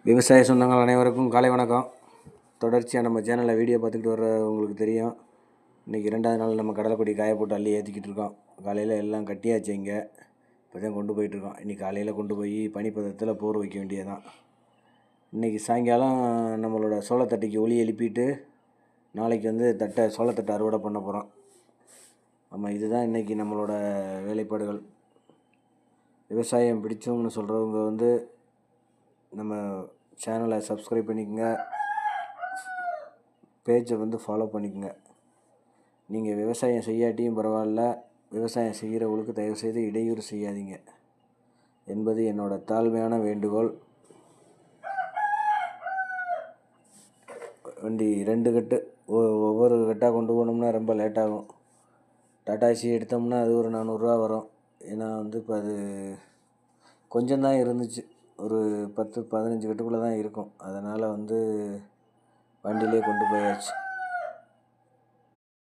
விவசாய சொந்தங்கள் அனைவருக்கும் காலை வணக்கம். தொடர்ச்சியாக நம்ம சேனலில் வீடியோ பார்த்துக்கிட்டு வர உங்களுக்கு தெரியும். இன்றைக்கி 2வது நாள் நம்ம கடலைக்கொடி காய போட்டு அள்ளி ஏற்றிக்கிட்டு இருக்கோம். காலையில் எல்லாம் கட்டியாச்சு. இங்கே இப்போ தான் கொண்டு போயிட்டுருக்கோம். இன்றைக்கி காலையில் கொண்டு போய் பனிப்பதத்தில் போர் வைக்க வேண்டியதான். இன்றைக்கி சாயங்காலம் நம்மளோட சோளத்தட்டைக்கு ஒலி எழுப்பிட்டு நாளைக்கு சோளத்தட்டை அறுவடை பண்ண போகிறோம். இதுதான் இன்றைக்கி நம்மளோட வேலைப்பாடுகள். விவசாயம் பிடிச்சோம்னு சொல்கிறவங்க நம்ம சேனலை சப்ஸ்கிரைப் பண்ணிக்கோங்க, பேஜை ஃபாலோ பண்ணிக்கோங்க. நீங்கள் விவசாயம் செய்யாட்டியும் பரவாயில்ல, விவசாயம் செய்கிறவங்களுக்கு தயவுசெய்து இடையூறு செய்யாதீங்க என்பது என்னோட தாழ்மையான வேண்டுகோள். வண்டி 2 கட்டு, ஒவ்வொரு கட்டாக கொண்டு போனோம்னா ரொம்ப லேட்டாகும். டாடா ஏசி எடுத்தோம்னா அது ஒரு 400 ரூபா வரும். ஏன்னா இப்போ அது கொஞ்சம் தான் இருந்துச்சு, ஒரு 10-15 கட்டுக்குள்ளே தான் இருக்கும். அதனால் வண்டியிலே கொண்டு போயாச்சு.